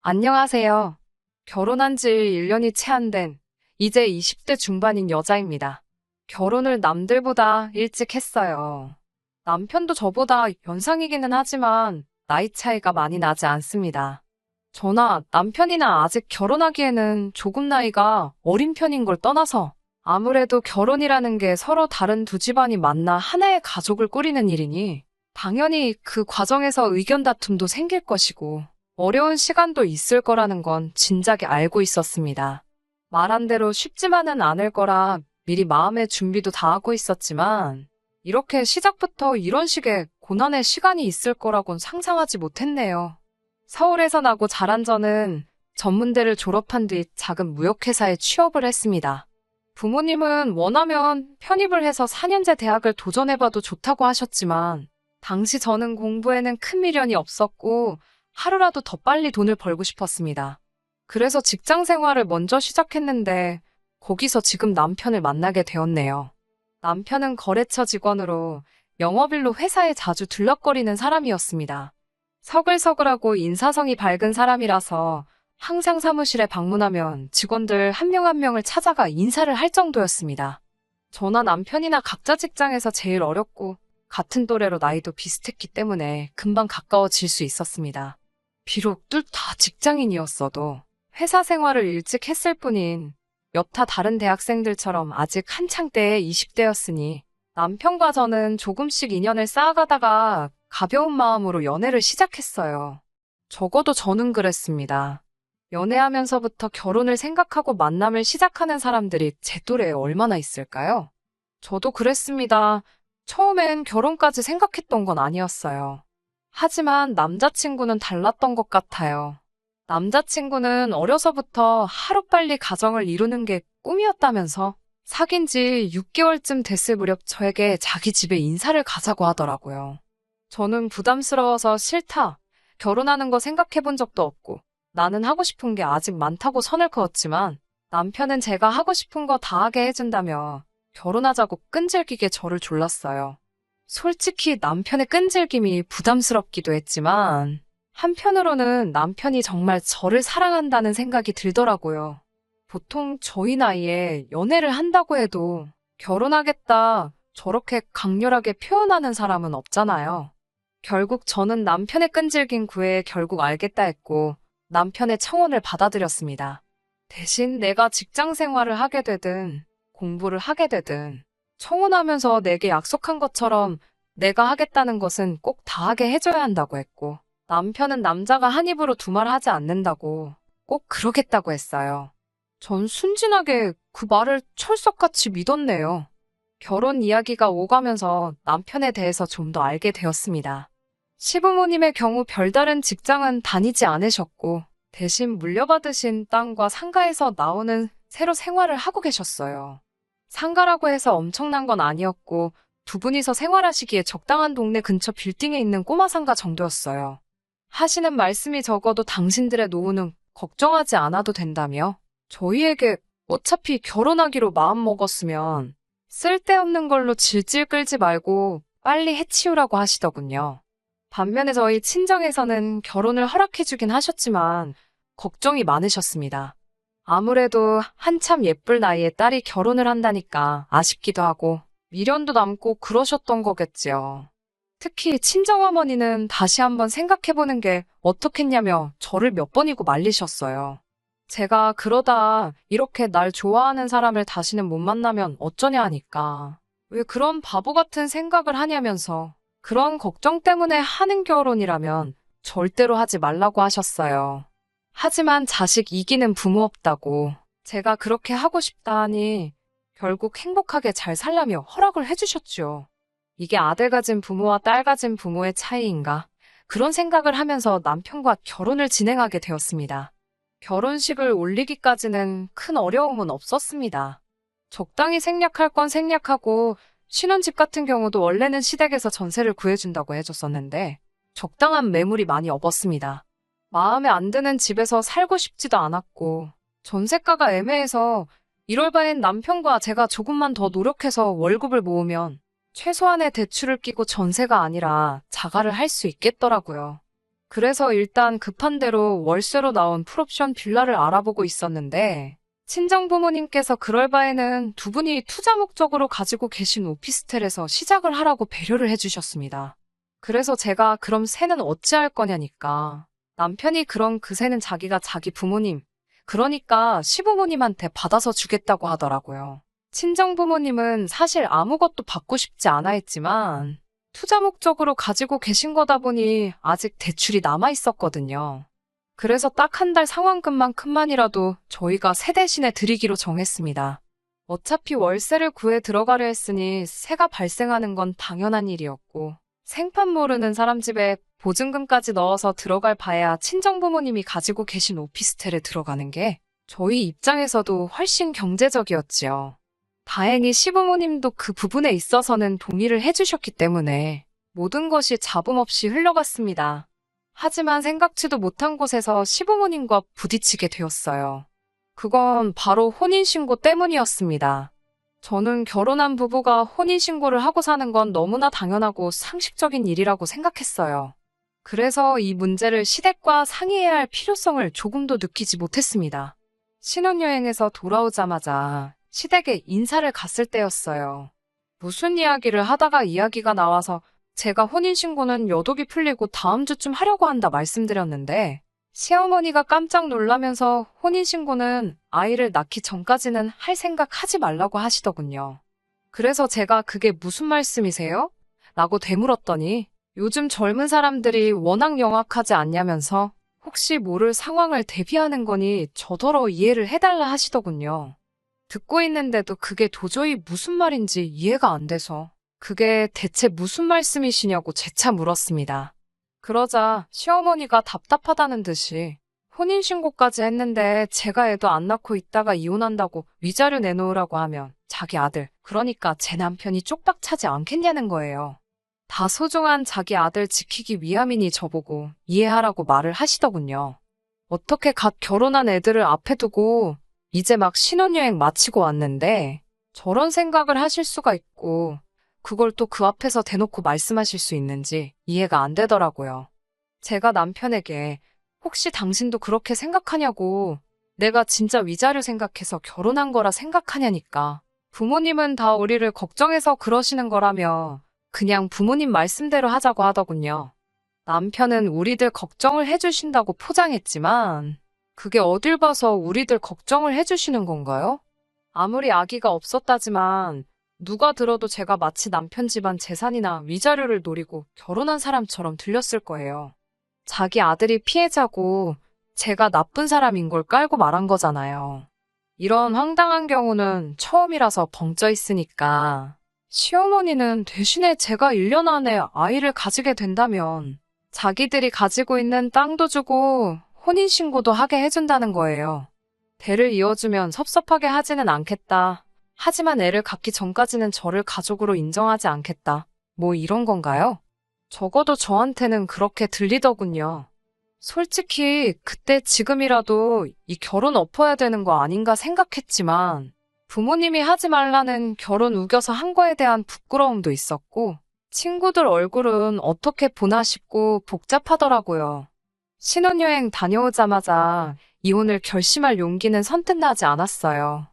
안녕하세요. 결혼한 지 1년이 채 안 된 이제 20대 중반인 여자입니다. 결혼을 남들보다 일찍 했어요. 남편도 저보다 연상이기는 하지만 나이 차이가 많이 나지 않습니다. 저나 남편이나 아직 결혼하기에는 조금 나이가 어린 편인 걸 떠나서 아무래도 결혼이라는 게 서로 다른 두 집안이 만나 하나의 가족을 꾸리는 일이니 당연히 그 과정에서 의견 다툼도 생길 것이고 어려운 시간도 있을 거라는 건 진작에 알고 있었습니다. 말한 대로 쉽지만은 않을 거라 미리 마음의 준비도 다 하고 있었지만 이렇게 시작부터 이런 식의 고난의 시간이 있을 거라곤 상상하지 못했네요. 서울에서 나고 자란 저는 전문대를 졸업한 뒤 작은 무역회사에 취업을 했습니다. 부모님은 원하면 편입을 해서 4년제 대학을 도전해봐도 좋다고 하셨지만 당시 저는 공부에는 큰 미련이 없었고 하루라도 더 빨리 돈을 벌고 싶었습니다. 그래서 직장 생활을 먼저 시작했는데 거기서 지금 남편을 만나게 되었네요. 남편은 거래처 직원으로 영업일로 회사에 자주 들락거리는 사람이었습니다. 서글서글하고 인사성이 밝은 사람이라서 항상 사무실에 방문하면 직원들 한 명 한 명을 찾아가 인사를 할 정도였습니다. 저나 남편이나 각자 직장에서 제일 어렸고 같은 또래로 나이도 비슷했기 때문에 금방 가까워질 수 있었습니다. 비록 둘 다 직장인이었어도 회사 생활을 일찍 했을 뿐인 여타 다른 대학생들처럼 아직 한창 때의 20대였으니 남편과 저는 조금씩 인연을 쌓아가다가 가벼운 마음으로 연애를 시작했어요. 적어도 저는 그랬습니다. 연애하면서부터 결혼을 생각하고 만남을 시작하는 사람들이 제 또래에 얼마나 있을까요? 저도 그랬습니다. 처음엔 결혼까지 생각했던 건 아니었어요. 하지만 남자친구는 달랐던 것 같아요. 남자친구는 어려서부터 하루빨리 가정을 이루는 게 꿈이었다면서 사귄 지 6개월쯤 됐을 무렵 저에게 자기 집에 인사를 가자고 하더라고요. 저는 부담스러워서 싫다. 결혼하는 거 생각해 본 적도 없고 나는 하고 싶은 게 아직 많다고 선을 그었지만 남편은 제가 하고 싶은 거 다 하게 해준다며 결혼하자고 끈질기게 저를 졸랐어요. 솔직히 남편의 끈질김이 부담스럽기도 했지만 한편으로는 남편이 정말 저를 사랑한다는 생각이 들더라고요. 보통 저희 나이에 연애를 한다고 해도 결혼하겠다 저렇게 강렬하게 표현하는 사람은 없잖아요. 결국 저는 남편의 끈질긴 구애에 결국 알겠다 했고 남편의 청혼을 받아들였습니다. 대신 내가 직장 생활을 하게 되든 공부를 하게 되든 청혼하면서 내게 약속한 것처럼 내가 하겠다는 것은 꼭 다 하게 해줘야 한다고 했고 남편은 남자가 한 입으로 두 말 하지 않는다고 꼭 그러겠다고 했어요. 전 순진하게 그 말을 철석같이 믿었네요. 결혼 이야기가 오가면서 남편에 대해서 좀 더 알게 되었습니다. 시부모님의 경우 별다른 직장은 다니지 않으셨고 대신 물려받으신 땅과 상가에서 나오는 새로 생활을 하고 계셨어요. 상가라고 해서 엄청난 건 아니었고 두 분이서 생활하시기에 적당한 동네 근처 빌딩에 있는 꼬마 상가 정도였어요. 하시는 말씀이 적어도 당신들의 노후는 걱정하지 않아도 된다며 저희에게 어차피 결혼하기로 마음먹었으면 쓸데없는 걸로 질질 끌지 말고 빨리 해치우라고 하시더군요. 반면에 저희 친정에서는 결혼을 허락해주긴 하셨지만 걱정이 많으셨습니다. 아무래도 한참 예쁠 나이에 딸이 결혼을 한다니까 아쉽기도 하고 미련도 남고 그러셨던 거겠지요. 특히 친정어머니는 다시 한번 생각해보는 게 어떻겠냐며 저를 몇 번이고 말리셨어요. 제가 그러다 이렇게 날 좋아하는 사람을 다시는 못 만나면 어쩌냐 하니까 왜 그런 바보 같은 생각을 하냐면서 그런 걱정 때문에 하는 결혼이라면 절대로 하지 말라고 하셨어요. 하지만 자식 이기는 부모 없다고 제가 그렇게 하고 싶다 하니 결국 행복하게 잘 살라며 허락을 해주셨죠. 이게 아들 가진 부모와 딸 가진 부모의 차이인가? 그런 생각을 하면서 남편과 결혼을 진행하게 되었습니다. 결혼식을 올리기까지는 큰 어려움은 없었습니다. 적당히 생략할 건 생략하고 신혼집 같은 경우도 원래는 시댁에서 전세를 구해준다고 해줬었는데 적당한 매물이 많이 없었습니다. 마음에 안 드는 집에서 살고 싶지도 않았고 전세가가 애매해서 1월 반엔 남편과 제가 조금만 더 노력해서 월급을 모으면 최소한의 대출을 끼고 전세가 아니라 자가를 할 수 있겠더라고요. 그래서 일단 급한 대로 월세로 나온 풀옵션 빌라를 알아보고 있었는데, 친정 부모님께서 그럴 바에는 두 분이 투자 목적으로 가지고 계신 오피스텔에서 시작을 하라고 배려를 해주셨습니다. 그래서 제가 그럼 세는 어찌할 거냐니까. 남편이 그럼 그 세는 자기가 자기 부모님, 그러니까 시부모님한테 받아서 주겠다고 하더라고요. 친정 부모님은 사실 아무것도 받고 싶지 않아 했지만, 투자 목적으로 가지고 계신 거다 보니 아직 대출이 남아 있었거든요. 그래서 딱 한 달 상환금만큼만이라도 저희가 세 대신에 드리기로 정했습니다. 어차피 월세를 구해 들어가려 했으니 세가 발생하는 건 당연한 일이었고, 생판 모르는 사람 집에 보증금까지 넣어서 들어갈 바에야 친정부모님이 가지고 계신 오피스텔에 들어가는 게 저희 입장에서도 훨씬 경제적이었지요. 다행히 시부모님도 그 부분에 있어서는 동의를 해주셨기 때문에 모든 것이 잡음 없이 흘러갔습니다. 하지만 생각지도 못한 곳에서 시부모님과 부딪히게 되었어요. 그건 바로 혼인신고 때문이었습니다. 저는 결혼한 부부가 혼인신고를 하고 사는 건 너무나 당연하고 상식적인 일이라고 생각했어요. 그래서 이 문제를 시댁과 상의해야 할 필요성을 조금도 느끼지 못했습니다. 신혼여행에서 돌아오자마자 시댁에 인사를 갔을 때였어요. 무슨 이야기를 하다가 이야기가 나와서 제가 혼인신고는 여독이 풀리고 다음 주쯤 하려고 한다 말씀드렸는데 시어머니가 깜짝 놀라면서 혼인신고는 아이를 낳기 전까지는 할 생각 하지 말라고 하시더군요. 그래서 제가 그게 무슨 말씀이세요? 라고 되물었더니 요즘 젊은 사람들이 워낙 영악하지 않냐면서 혹시 모를 상황을 대비하는 거니 저더러 이해를 해달라 하시더군요. 듣고 있는데도 그게 도저히 무슨 말인지 이해가 안 돼서 그게 대체 무슨 말씀이시냐고 재차 물었습니다. 그러자 시어머니가 답답하다는 듯이 혼인신고까지 했는데 제가 애도 안 낳고 있다가 이혼한다고 위자료 내놓으라고 하면 자기 아들, 그러니까 제 남편이 쪽박 차지 않겠냐는 거예요. 다 소중한 자기 아들 지키기 위함이니 저보고 이해하라고 말을 하시더군요. 어떻게 갓 결혼한 애들을 앞에 두고 이제 막 신혼여행 마치고 왔는데 저런 생각을 하실 수가 있고 그걸 또 그 앞에서 대놓고 말씀하실 수 있는지 이해가 안 되더라고요. 제가 남편에게 혹시 당신도 그렇게 생각하냐고 내가 진짜 위자료 생각해서 결혼한 거라 생각하냐니까 부모님은 다 우리를 걱정해서 그러시는 거라며 그냥 부모님 말씀대로 하자고 하더군요. 남편은 우리들 걱정을 해주신다고 포장했지만 그게 어딜 봐서 우리들 걱정을 해주시는 건가요? 아무리 아기가 없었다지만 누가 들어도 제가 마치 남편 집안 재산이나 위자료를 노리고 결혼한 사람처럼 들렸을 거예요. 자기 아들이 피해자고 제가 나쁜 사람인 걸 깔고 말한 거잖아요. 이런 황당한 경우는 처음이라서 벙쪄 있으니까 시어머니는 대신에 제가 1년 안에 아이를 가지게 된다면 자기들이 가지고 있는 땅도 주고 혼인신고도 하게 해준다는 거예요. 대를 이어주면 섭섭하게 하지는 않겠다. 하지만 애를 갖기 전까지는 저를 가족으로 인정하지 않겠다. 뭐 이런 건가요? 적어도 저한테는 그렇게 들리더군요. 솔직히 그때 지금이라도 이 결혼 엎어야 되는 거 아닌가 생각했지만 부모님이 하지 말라는 결혼 우겨서 한 거에 대한 부끄러움도 있었고 친구들 얼굴은 어떻게 보나 싶고 복잡하더라고요. 신혼여행 다녀오자마자 이혼을 결심할 용기는 선뜻 나지 않았어요.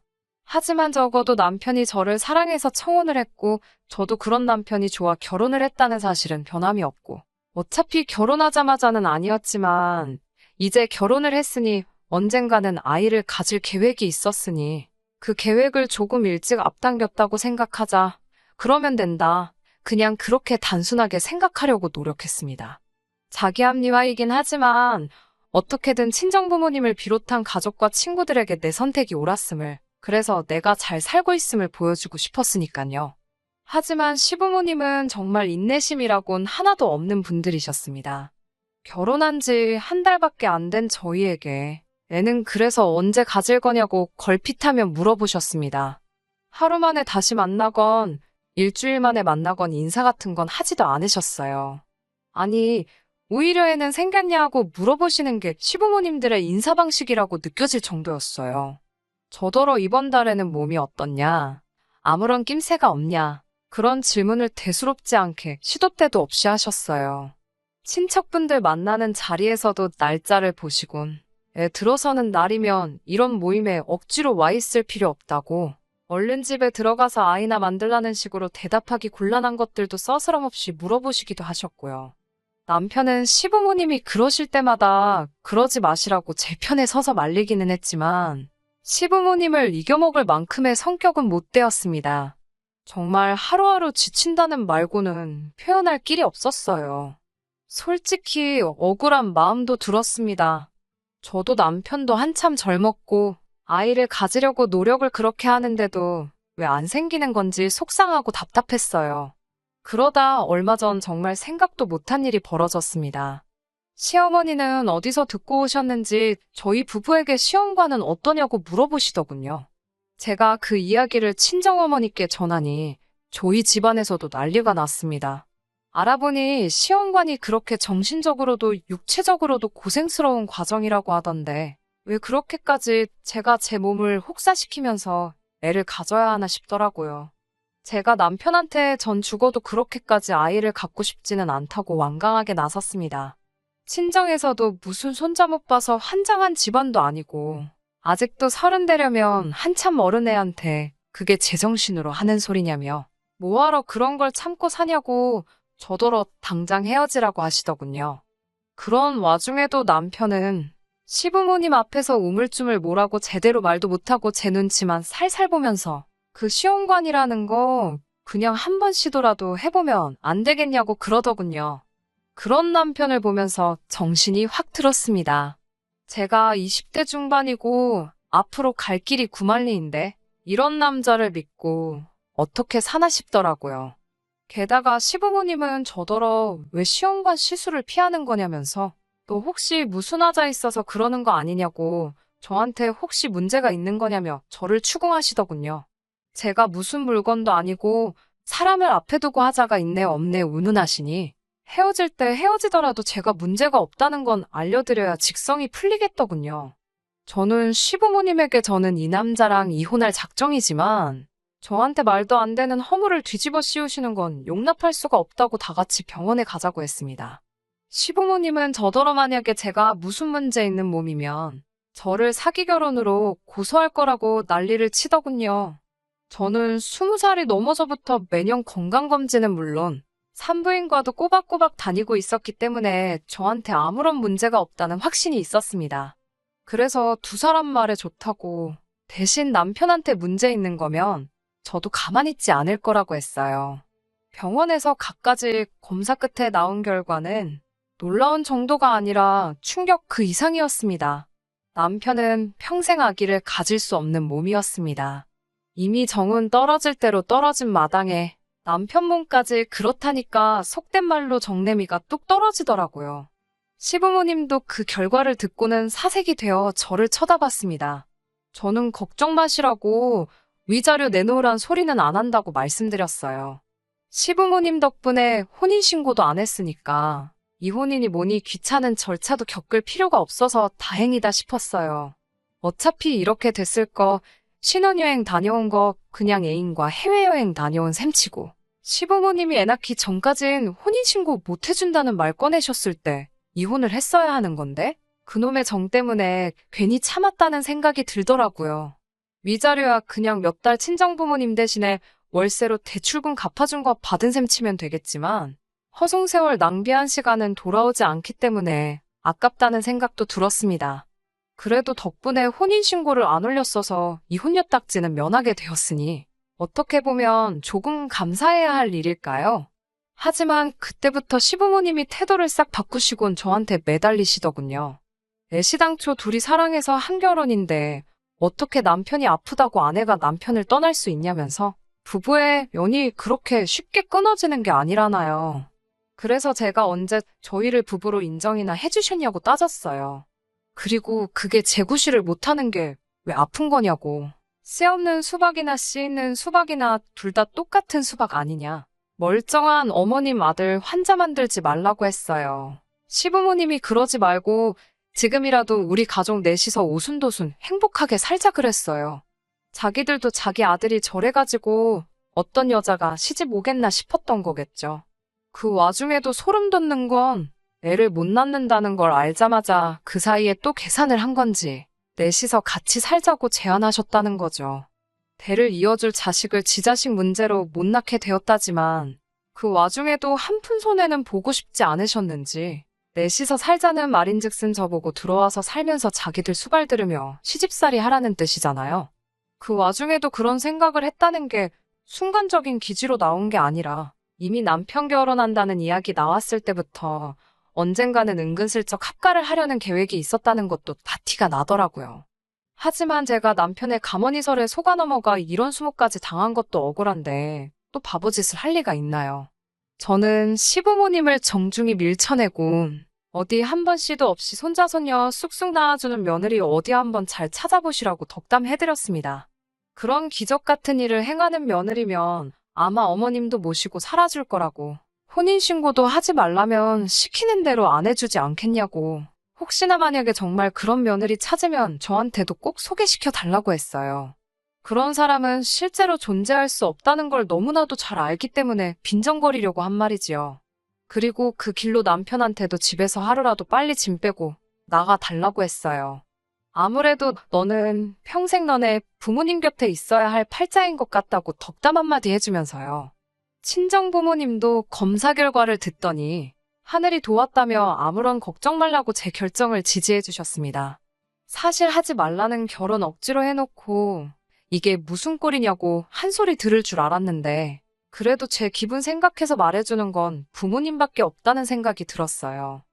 하지만 적어도 남편이 저를 사랑해서 청혼을 했고 저도 그런 남편이 좋아 결혼을 했다는 사실은 변함이 없고 어차피 결혼하자마자는 아니었지만 이제 결혼을 했으니 언젠가는 아이를 가질 계획이 있었으니 그 계획을 조금 일찍 앞당겼다고 생각하자. 그러면 된다. 그냥 그렇게 단순하게 생각하려고 노력했습니다. 자기 합리화이긴 하지만 어떻게든 친정부모님을 비롯한 가족과 친구들에게 내 선택이 옳았음을, 그래서 내가 잘 살고 있음을 보여주고 싶었으니까요. 하지만 시부모님은 정말 인내심이라곤 하나도 없는 분들이셨습니다. 결혼한 지 한 달밖에 안 된 저희에게 애는 그래서 언제 가질 거냐고 걸핏하며 물어보셨습니다. 하루 만에 다시 만나건 일주일 만에 만나건 인사 같은 건 하지도 않으셨어요. 아니, 오히려 애는 생겼냐고 물어보시는 게 시부모님들의 인사 방식이라고 느껴질 정도였어요. 저더러 이번 달에는 몸이 어떻냐, 아무런 낌새가 없냐, 그런 질문을 대수롭지 않게 시도 때도 없이 하셨어요. 친척분들 만나는 자리에서도 날짜를 보시곤 애 들어서는 날이면 이런 모임에 억지로 와 있을 필요 없다고 얼른 집에 들어가서 아이나 만들라는 식으로 대답하기 곤란한 것들도 서스럼없이 물어보시기도 하셨고요. 남편은 시부모님이 그러실 때마다 그러지 마시라고 제 편에 서서 말리기는 했지만 시부모님을 이겨먹을 만큼의 성격은 못 되었습니다. 정말 하루하루 지친다는 말고는 표현할 길이 없었어요. 솔직히 억울한 마음도 들었습니다. 저도 남편도 한참 젊었고 아이를 가지려고 노력을 그렇게 하는데도 왜 안 생기는 건지 속상하고 답답했어요. 그러다 얼마 전 정말 생각도 못한 일이 벌어졌습니다. 시어머니는 어디서 듣고 오셨는지 저희 부부에게 시험관은 어떠냐고 물어보시더군요. 제가 그 이야기를 친정어머니께 전하니 저희 집안에서도 난리가 났습니다. 알아보니 시험관이 그렇게 정신적으로도 육체적으로도 고생스러운 과정이라고 하던데 왜 그렇게까지 제가 제 몸을 혹사시키면서 애를 가져야 하나 싶더라고요. 제가 남편한테 전 죽어도 그렇게까지 아이를 갖고 싶지는 않다고 완강하게 나섰습니다. 친정에서도 무슨 손자 못 봐서 환장한 집안도 아니고 아직도 30 되려면 한참 어른 애한테 그게 제정신으로 하는 소리냐며 뭐하러 그런 걸 참고 사냐고 저더러 당장 헤어지라고 하시더군요. 그런 와중에도 남편은 시부모님 앞에서 우물쭈물 뭐라고 제대로 말도 못하고 제 눈치만 살살 보면서 그 시험관이라는 거 그냥 한 번 시도라도 해보면 안 되겠냐고 그러더군요. 그런 남편을 보면서 정신이 확 들었습니다. 제가 20대 중반이고 앞으로 갈 길이 구만리인데 이런 남자를 믿고 어떻게 사나 싶더라고요. 게다가 시부모님은 저더러 왜 시험관 시술을 피하는 거냐면서 또 혹시 무슨 하자 있어서 그러는 거 아니냐고 저한테 혹시 문제가 있는 거냐며 저를 추궁하시더군요. 제가 무슨 물건도 아니고 사람을 앞에 두고 하자가 있네 없네 운운하시니 헤어질 때 헤어지더라도 제가 문제가 없다는 건 알려드려야 직성이 풀리겠더군요. 저는 시부모님에게 저는 이 남자랑 이혼할 작정이지만 저한테 말도 안 되는 허물을 뒤집어 씌우시는 건 용납할 수가 없다고 다 같이 병원에 가자고 했습니다. 시부모님은 저더러 만약에 제가 무슨 문제 있는 몸이면 저를 사기 결혼으로 고소할 거라고 난리를 치더군요. 저는 20살이 넘어서부터 매년 건강검진은 물론 산부인과도 꼬박꼬박 다니고 있었기 때문에 저한테 아무런 문제가 없다는 확신이 있었습니다. 그래서 두 사람 말에 좋다고 대신 남편한테 문제 있는 거면 저도 가만히 있지 않을 거라고 했어요. 병원에서 갖가지 검사 끝에 나온 결과는 놀라운 정도가 아니라 충격 그 이상이었습니다. 남편은 평생 아기를 가질 수 없는 몸이었습니다. 이미 정은 떨어질 대로 떨어진 마당에 남편 몸까지 그렇다니까 속된 말로 정내미가 뚝 떨어지더라고요. 시부모님도 그 결과를 듣고는 사색이 되어 저를 쳐다봤습니다. 저는 걱정 마시라고 위자료 내놓으란 소리는 안 한다고 말씀드렸어요. 시부모님 덕분에 혼인신고도 안 했으니까 이혼이니 뭐니 귀찮은 절차도 겪을 필요가 없어서 다행이다 싶었어요. 어차피 이렇게 됐을 거 신혼여행 다녀온 거 그냥 애인과 해외여행 다녀온 셈치고 시부모님이 애 낳기 전까진 혼인신고 못 해준다는 말 꺼내셨을 때 이혼을 했어야 하는 건데 그놈의 정 때문에 괜히 참았다는 생각이 들더라고요. 위자료야 그냥 몇 달 친정부모님 대신에 월세로 대출금 갚아준 거 받은 셈 치면 되겠지만 허송세월 낭비한 시간은 돌아오지 않기 때문에 아깝다는 생각도 들었습니다. 그래도 덕분에 혼인신고를 안 올렸어서 이혼녀 딱지는 면하게 되었으니 어떻게 보면 조금 감사해야 할 일일까요? 하지만 그때부터 시부모님이 태도를 싹 바꾸시곤 저한테 매달리시더군요. 애시당초 둘이 사랑해서 한 결혼인데 어떻게 남편이 아프다고 아내가 남편을 떠날 수 있냐면서 부부의 연이 그렇게 쉽게 끊어지는 게 아니라나요. 그래서 제가 언제 저희를 부부로 인정이나 해주셨냐고 따졌어요. 그리고 그게 재구실을 못하는 게 왜 아픈 거냐고. 씨 없는 수박이나 씨 있는 수박이나 둘 다 똑같은 수박 아니냐. 멀쩡한 어머님 아들 환자 만들지 말라고 했어요. 시부모님이 그러지 말고 지금이라도 우리 가족 넷이서 오순도순 행복하게 살자 그랬어요. 자기들도 자기 아들이 저래가지고 어떤 여자가 시집 오겠나 싶었던 거겠죠. 그 와중에도 소름 돋는 건 애를 못 낳는다는 걸 알자마자 그 사이에 또 계산을 한 건지 넷이서 같이 살자고 제안하셨다는 거죠. 대를 이어줄 자식을 지 자식 문제로 못 낳게 되었다지만 그 와중에도 한 푼 손해는 보고 싶지 않으셨는지 넷이서 살자는 말인즉슨 저보고 들어와서 살면서 자기들 수발 들으며 시집살이 하라는 뜻이잖아요. 그 와중에도 그런 생각을 했다는 게 순간적인 기지로 나온 게 아니라 이미 남편 결혼한다는 이야기 나왔을 때부터 언젠가는 은근슬쩍 합가를 하려는 계획이 있었다는 것도 다 티가 나더라고요. 하지만 제가 남편의 가머니설에 속아 넘어가 이런 수모까지 당한 것도 억울한데 또 바보짓을 할 리가 있나요? 저는 시부모님을 정중히 밀쳐내고 어디 한 번 씨도 없이 손자 손녀 쑥쑥 낳아주는 며느리 어디 한번 잘 찾아보시라고 덕담해드렸습니다. 그런 기적 같은 일을 행하는 며느리면 아마 어머님도 모시고 살아줄 거라고, 혼인신고도 하지 말라면 시키는 대로 안 해주지 않겠냐고, 혹시나 만약에 정말 그런 며느리 찾으면 저한테도 꼭 소개시켜 달라고 했어요. 그런 사람은 실제로 존재할 수 없다는 걸 너무나도 잘 알기 때문에 빈정거리려고 한 말이지요. 그리고 그 길로 남편한테도 집에서 하루라도 빨리 짐 빼고 나가 달라고 했어요. 아무래도 너는 평생 너네 부모님 곁에 있어야 할 팔자인 것 같다고 덕담 한마디 해주면서요. 친정 부모님도 검사 결과를 듣더니 하늘이 도왔다며 아무런 걱정 말라고 제 결정을 지지해 주셨습니다. 사실 하지 말라는 결혼 억지로 해놓고 이게 무슨 꼴이냐고 한 소리 들을 줄 알았는데 그래도 제 기분 생각해서 말해주는 건 부모님밖에 없다는 생각이 들었어요.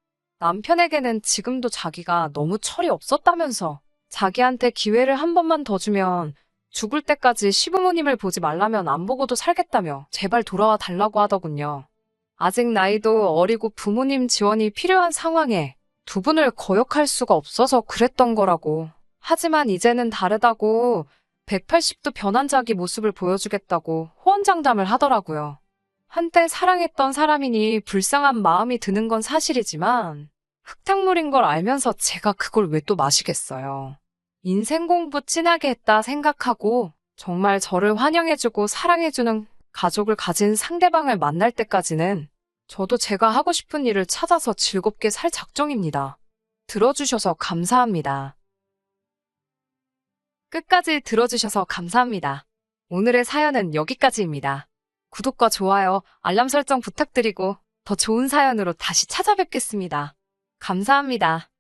남편에게는 지금도 자기가 너무 철이 없었다면서 자기한테 기회를 한 번만 더 주면 죽을 때까지 시부모님을 보지 말라면 안 보고도 살겠다며 제발 돌아와 달라고 하더군요. 아직 나이도 어리고 부모님 지원이 필요한 상황에 두 분을 거역할 수가 없어서 그랬던 거라고. 하지만 이제는 다르다고 180도 변한 자기 모습을 보여주겠다고 호언장담을 하더라고요. 한때 사랑했던 사람이니 불쌍한 마음이 드는 건 사실이지만 흙탕물인 걸 알면서 제가 그걸 왜 또 마시겠어요. 인생 공부 진하게 했다 생각하고 정말 저를 환영해주고 사랑해주는 가족을 가진 상대방을 만날 때까지는 저도 제가 하고 싶은 일을 찾아서 즐겁게 살 작정입니다. 들어주셔서 감사합니다. 끝까지 들어주셔서 감사합니다. 오늘의 사연은 여기까지입니다. 구독과 좋아요, 알람 설정 부탁드리고 더 좋은 사연으로 다시 찾아뵙겠습니다. 감사합니다.